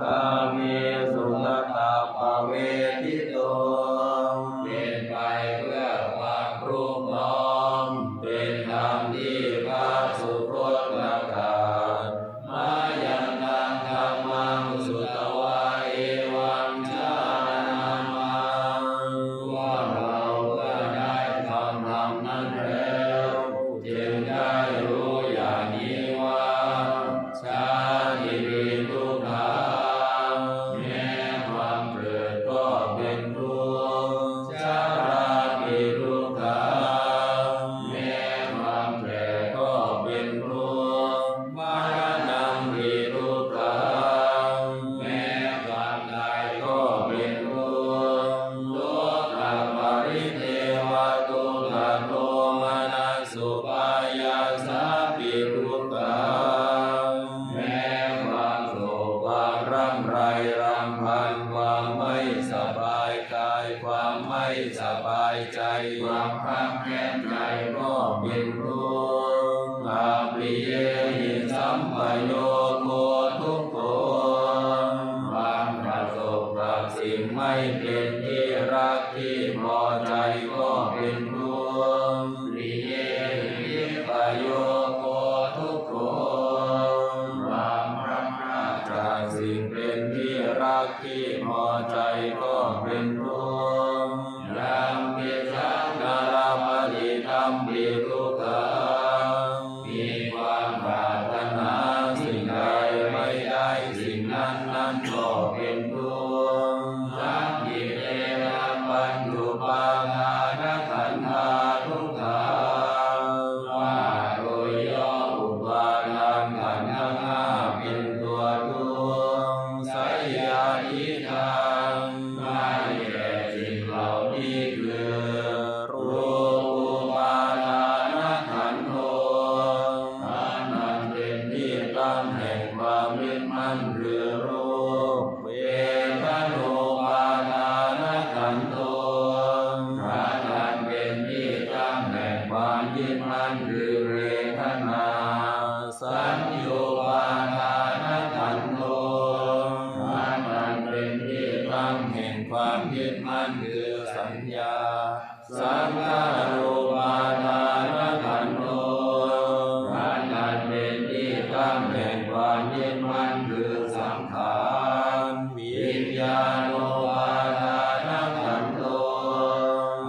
กามิสุขตาภเวทิโตเป็นไปเพื่อความรุ่งเรืองเป็นธรรมที่พระสุคตประกาศมายังตังธัมมังสุตวะเอวังชานามาว่าเราเมื่อได้ฟังธรรมนั้นแล้วจึงได้รู้อย่างนี้ว่าชาติมีทุกขังแม้ความเกิดก็เป็นทุกข์ชรามีทุกขังแม้ความแก่ก็เป็นทุกข์มรณะมีทุกขังแม้ความตายก็เป็นทุกข์ทุกขปริเทวทุกขโทมนัสสุปายาสาปิทุกขังแม้ความโศกความร่ำไรรำพันความไม่สบายกายความไม่สบายใจความคับแค้นใจก็เป็นทุกข์อาภิเยหิสัมปโยโคทุกโขความประสบกับสิ่งไม่เป็นที่รักที่พอใจก็เป็นทุกข์ปิเยหิปโยโคทุกโขความพลัดพรากจากสิ่งเป็นที่รักที่พอใจก็เป็นทุกข์รัมปิสังนาราปฏิตัมปิทุกขังมีความปรารถนาสิ่งใดไม่ได้สิ่งนั้นก็เป็นทุกข์สังกิเลนะปัญจุปาทานขันธาทุกขังว่าโดยย่ออุปาทานขันธ์ทั้งห้าเป็นตัวทุกข์ไสยาทิทางได้แก่สิ่งเหล่านี้คือรูปาทานขันธ์โทนั้นเป็นที่ตั้งแห่งความยึดมั่นคือรูปเวทนาปาทานขันธ์โทนั้นเป็นที่ตั้งแห่งความยึดมั่นคือเวทนาสัญญาปาทานขันธ์โทนั้นเป็นที่ตั้งแห่งความยึดมั่นคือสัญญาสังขารปาทานขันธ์โทนั้นเป็นที่ตั้งแห่งความยึดมั่นคือสังขารวิญญาณปาทานขันธ์โท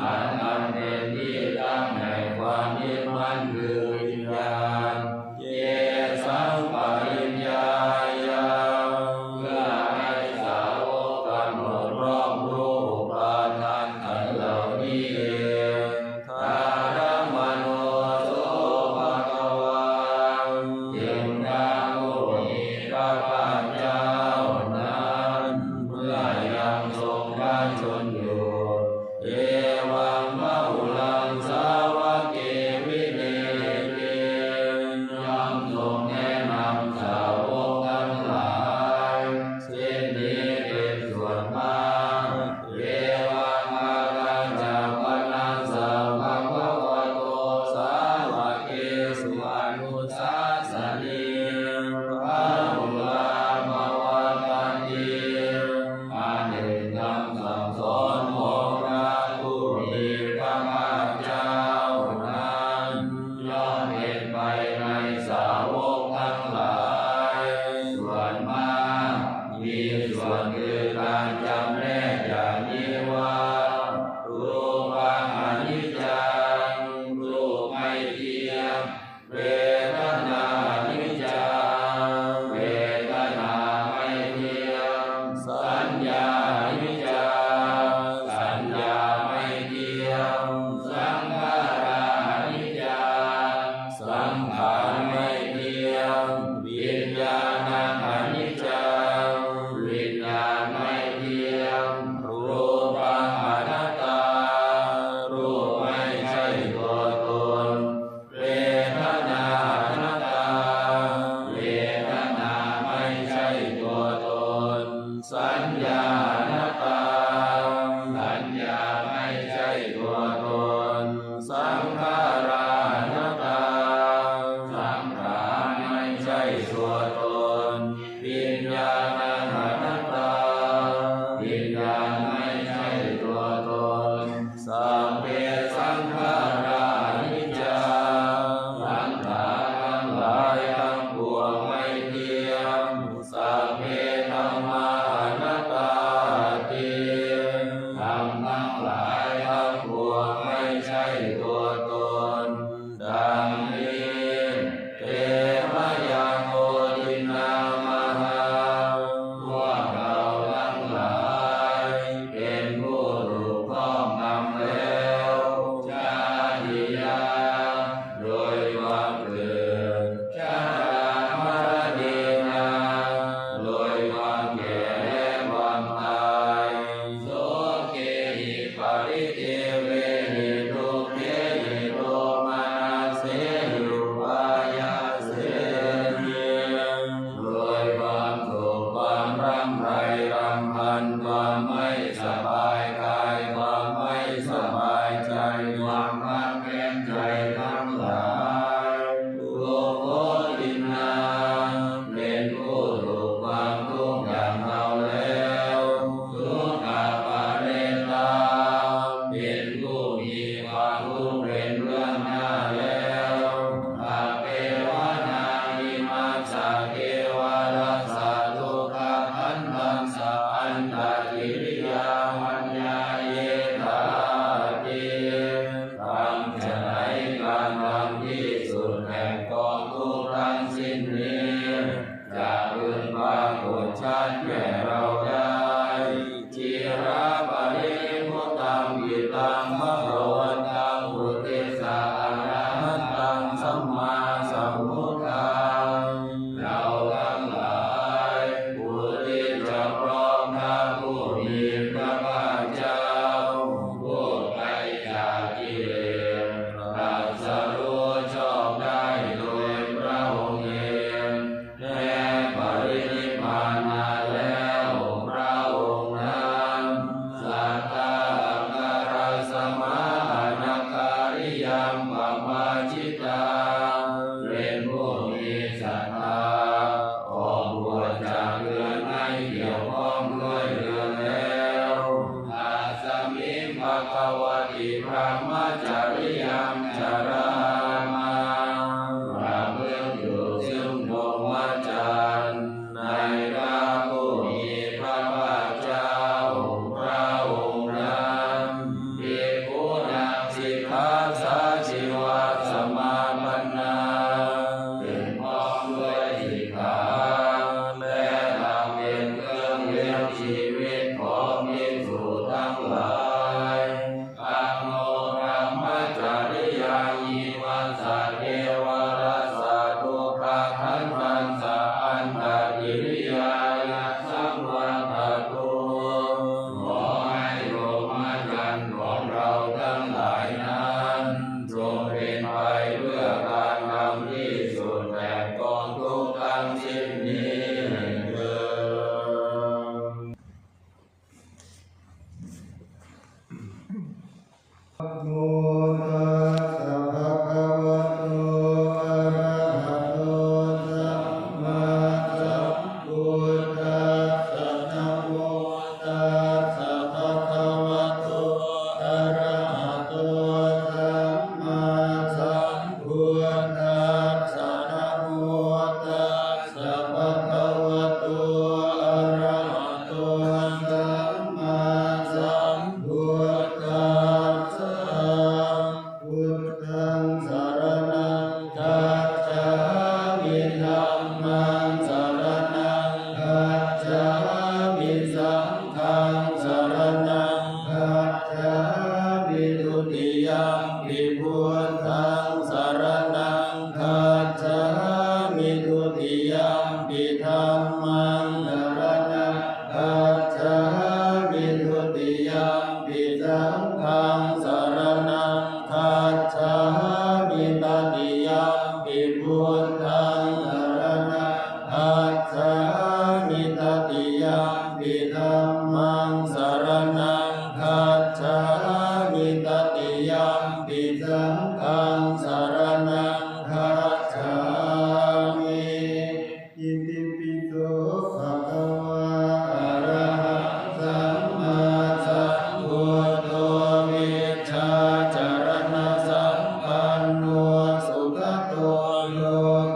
นั้นเป็นที่ตั้งแห่งความยึดมั่นคือวิญญาณเยสังปริญญาญาเพื่อให้สาวกกำหนดรอบรู้อุปาทานขันธ์เหล่านี้เองทารมโนโสภควาจึงได้ผู้มีพระภาคเจ้านั้นเมื่อยังทรงพระชนอยู่เอวังพหุลังสาวกเกวิเนเกย่อมทรงแนะนำสาวกทั้งหลายเช่นนี้เป็นส่วนมากเอวังอาคันจักปนังสัพพะวะโตสาวกเกสุอนุสาสนีพระพุทธภวตันติอันหนึ่งคำสั่งสอนของพระผู้มีพระภาคเจ้านั้นย่อมเป็นไปในสาวกทั้งหลายส่วนมากมีส่วนคือการจำแนกอย่างนี้ว่ารูปังอนิจจังรูปไม่เที่ยงเวทนาอนิจจังเวทนาไม่เที่ยงสัญญาอนิจจังสัญญาไม่เที่ยงสังขาราอนิจจังสังขารไม่เที่ยงวิญญาณังอนิจจังวิญญาณไม่เที่ยงรูปังอนัตตารูปไม่ใช่ตัวตนเวทนาอนัตตาเวทนาไม่ใช่ตัวตนสัญญาอนัตตาสัญญาไม่ใช่ตัวตนสังขาราอนัตตาสังขารไม่ใช่ตัวตนวิญญาณังอ แก่เราได้จิระปริมุตตังวิตังพระโรตังอุติสาอรหันตังสัมมาสัมพุทธังเราทั้งหลายผู้ที่จะพร้อมพระผู้มีพระภาคเจ้าผู้ไกลจากกิเลสตรัสรู้ชอบได้โดยพระองค์เองแม้ปรินิพพานมาแล้วพระองค์นั้นสัทธาการัสมานาการิยังปัปปาจิตาเป็นผู้มีศรัทธาออกบวชจากเรือนไม่เกี่ยวข้องด้วยเรือนแล้วอาสมิงภควติพระมจาริยังจารามาประพฤติอยู่ซึ่งพรหมจรรย์ในพระผู้มีพระภาคเจ้าพระองค์นั้นภิกขุนังสิกขาสาชีวะสมาปันนาเป็นพร้อมด้วยสิกขาและทำเป็นเครื่องเลี้ยงชีวิตของภิกษุทั้งหลายกังโนรัมมจาริยังยิวัสสะเทวรัสสะทุกขขันธัสสะอันตกิริยายะสังวรตุขอให้พรหมจรรย์ของเราทั้งหลายนั้นจงเป็นไปเพื่อการทำที่สุดแห่งกองทุกข์ทั้งสิ้นนี้เถิด โมตัสสะภะคะวะโตอะระหะโตสัมมาสัมพุทธัสสะนะโมตัสสะภะคะวะโตอะระหะโตสัมมาสัมพุทธัสสะนะโมตัสสะภะคะวะโตอะระหะโตสัมมาสัมพุทธัสสะ พุทธังสรณังคัจฉามิธัมมังสรณังคัจฉามิสังฆังสรณังคัจฉามิทุติยัมปิพุทธังสรณังคัจฉามิทุติยัมปิธัมมังสรณังคัจฉามิทุติยัมปิสังฆังสรณังคัจฉามิตติยัมปิพุทธังสรณังคัจฉามิตติยัมปิธัมมังสรณังคัจฉามิตติยัมปิสังฆังสรณังคัจฉามิอิติปิโสภะคะวะอะระหะสัมมาสัมพุทโธวิชชาจารณะสัมปันโนสุขโตโล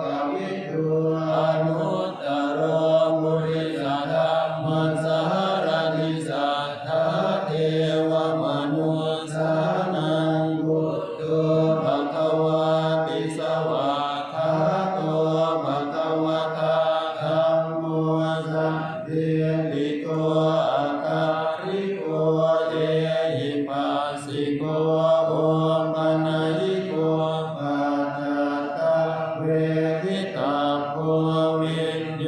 กวิทูอนุตตรมุริสธรรมสารติสัทธาเทวมนุสานังพุทโธภควาติสวากขาโตภควตาธัมโมสัพเพติโกอาการิโกเตหิปัสสิโกโอปัญญิโกปัจจตังเวทิตาโพวินโย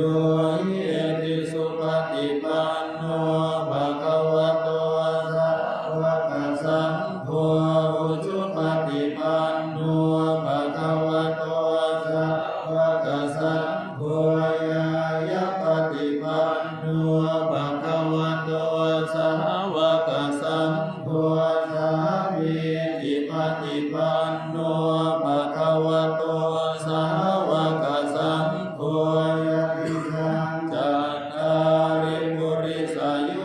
หิติสุปฏิปันโนภะคะวะโตสาวกสังโฆอุชุปฏิปันโนภะคะวะโตสาวกสังโฆยายะปฏิปันโนภะคะวะโตสาวกสังโฆสามีจิปฏิปันโนภะคะวะโตสาวกสังโฆยะติสังจัตตาริปุริสายุ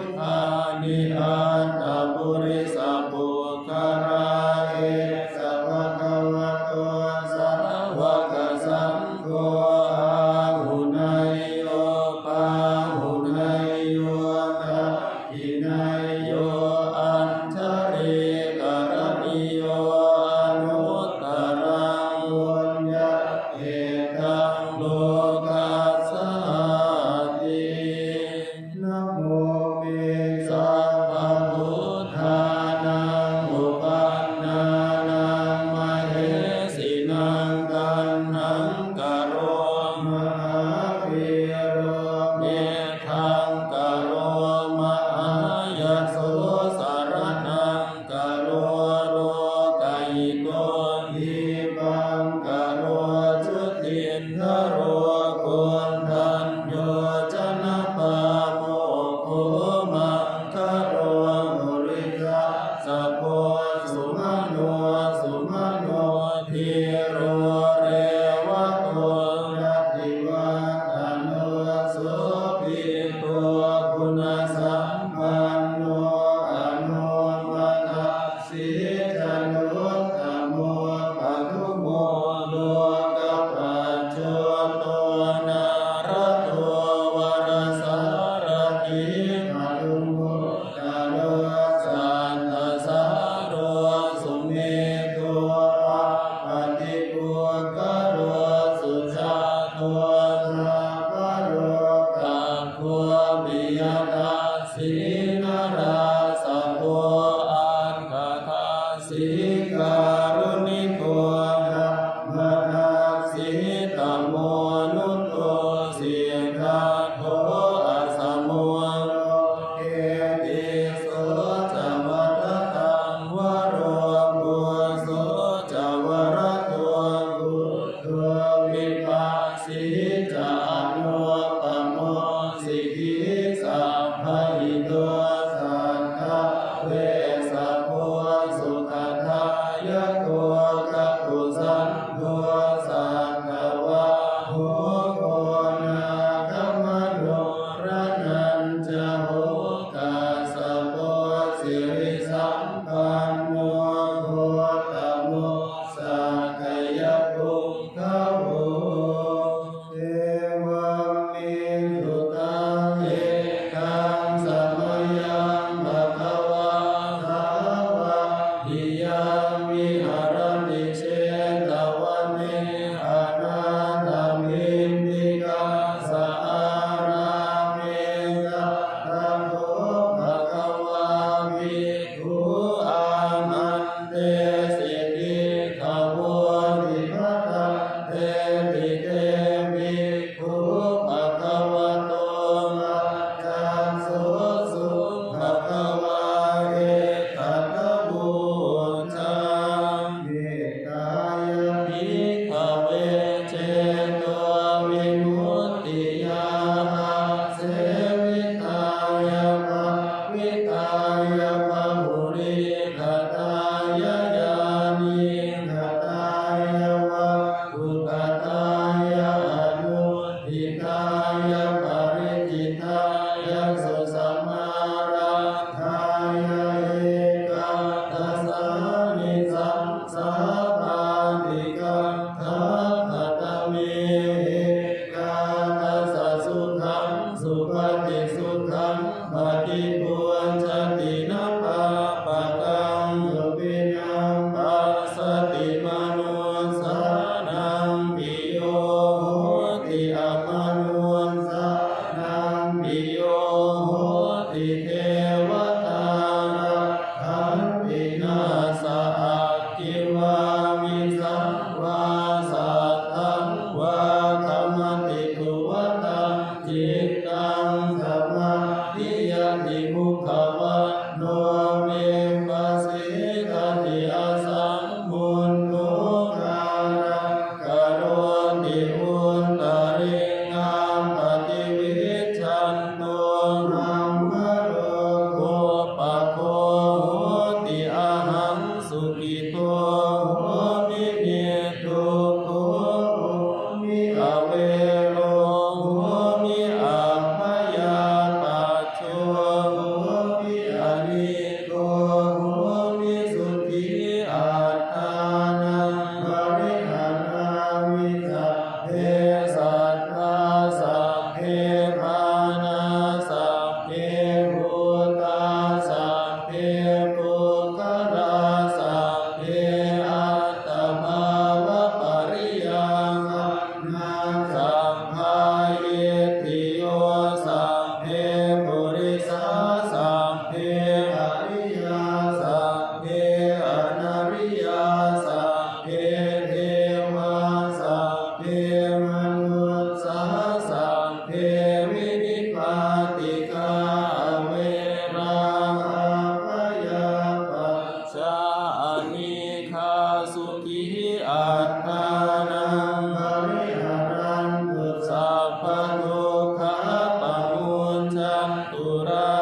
คุณสัมปันโนอนุวัตสิจันโนตโมปัทุโมโลกปัจโจโตนารโตวรสารถิอนุโมทโนสันตสารโรสุเมโตปฏิปุกโรสุชาโตสัพพโรกัปโพปิยตาสินาราสัพโพอังคทาสิการุณิโกนะมะนาสิตโมนุตโตสิกาโตอัสสโมโลเกติโสจวรตังวโรกุโสจวรตัวกุตัววิปัสสิจานุปโมสิกิสัพพหิโตสัทธาเวสะโพสุขทายะโกกัปปุสันโฆสังฆวะโหโกนาคัมมโนระนัญจโหกัสสะโพสิริสัมปันโนโหตโมสักขยปุงคโวเทวังมิสุตังเอกังสัมมยังภะคะวะสาวะหิยังวิหารติเชตวันเนอนาถมินติกาสาราเมตตะโกภะคะวะภิกขุอามันเตสิกิขโวติภัตตะเตติเตภิกขุภะคะวะโตมัจจังสุสุภะคะวะเอตัตถะบูชามิกายภิกขเวเจโตวิมุตติยาเสวิตายะภะวิตายะภะหุริคตายะญาณิคตายะวะอุตตายะอนุทิตายะปริจิตายะสุสัมมาราธายะเอกตัสสานิสัมสาปาติกังทัพพตเมกาตัสสะสุขังสุปฏิสุขังปฏิปุญจตินะปะปะตังสุปินังปัสสติมนุสานังปิโยโหติอมนุสานังปิโยโหติเทวตานังปินาสะกิวามิสังวาสัตตังวาคัมติตุวตังจิตตังสมาธิยติมุขวะโนเมปัสสิทติอสัมมุนโนกาลังกโรติอุตตริงังปฏิวิชันโตนัมมโลโกปะโคโหติอะหังสุขิโตโหมิเนโตโหมิอเวโรโหมิอัปปยาปัจโชโหมิอนิโกโหมิสุทธิอัตตานังปริหารามิสัพเพสัตตาสัพเพภานาสัพเพภูตาสัพเพปุคคลาสัพเพอัตตภาวะปริยังนาสัพพายติโยสัพเพปุริสาสัพเพอริยาสัพเพอนาริยาสัพเพเทวาสัพเพมนุสสาสัพเพวินิพาติกาเวราภยาปัจจานิคาสุขิอัตตานังปริหารันตุสัพพทุกขปมุญจันตุรา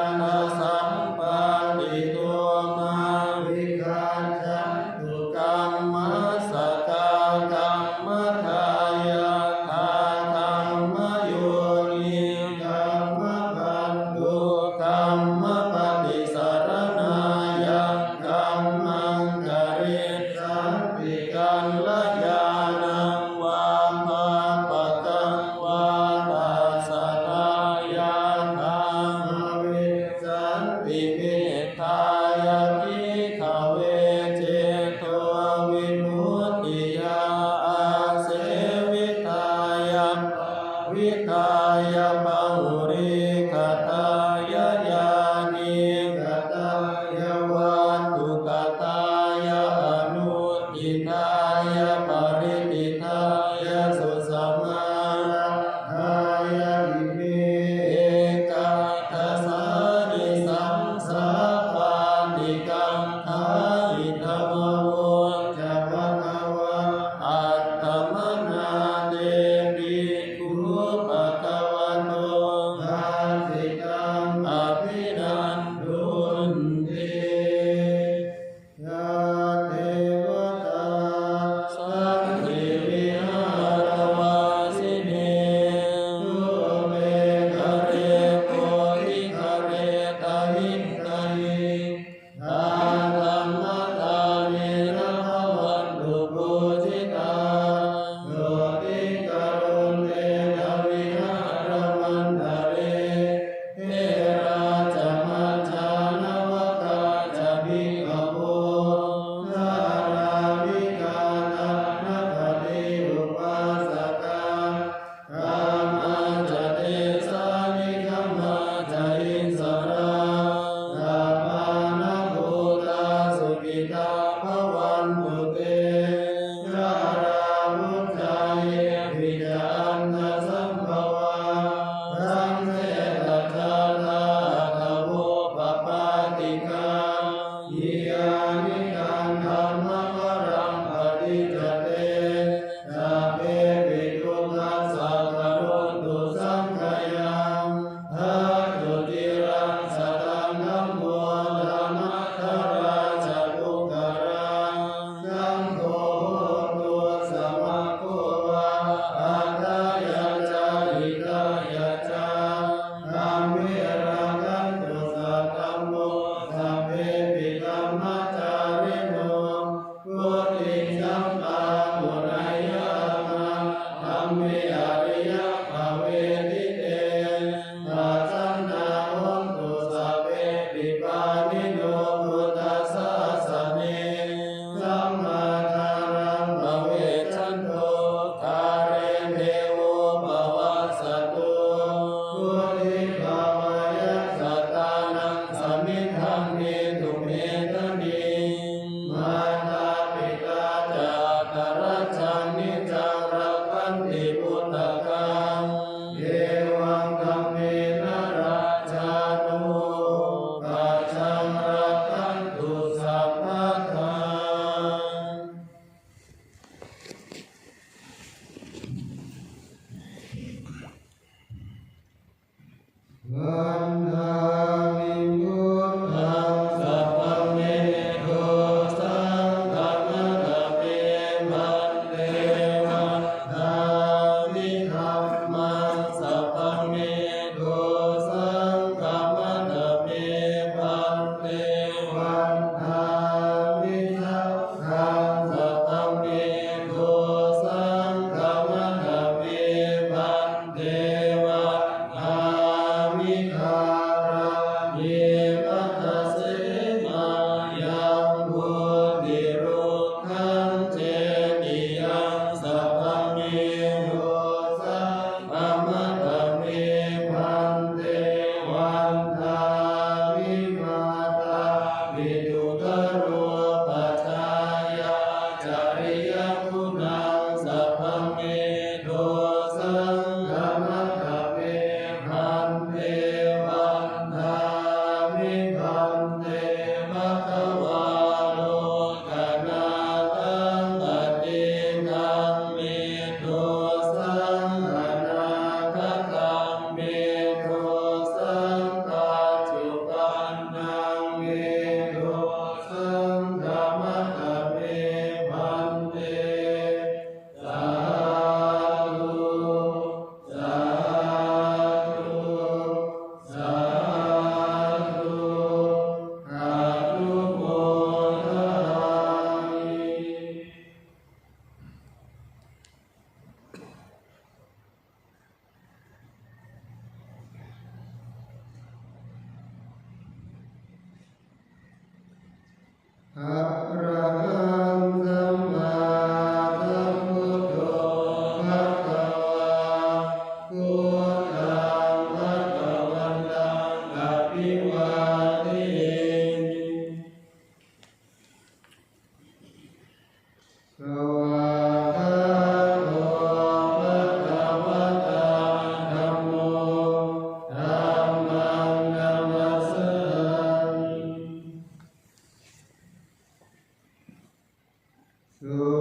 ยิปัสสะมายังพุทธิรุขังเจติยังสัพพะเมโยสัพพะมะทะเมพันเตวันทาวิมาตาวิดุตโรปัจจายาจาริยคุณังสัพพะเมโทสังฆมัตถะเมพันเตวันทาวิพันเตภะคะวะโลกนาตังปฏิทังเมโทสังฆนาคตังเมโทสังฆาจุปันนังเมโทสังฆมัตถะเมพันเตสาธุสาธุสาธุสาธุโมทนามิ อะระหังสัมมาสัมพุทโธภะคะวาพุทธังภะคะวันตังอะภิวาเทมิสวากขาโตภะคะวะตาธัมโมธัมมังนัมมัสสามิ สุ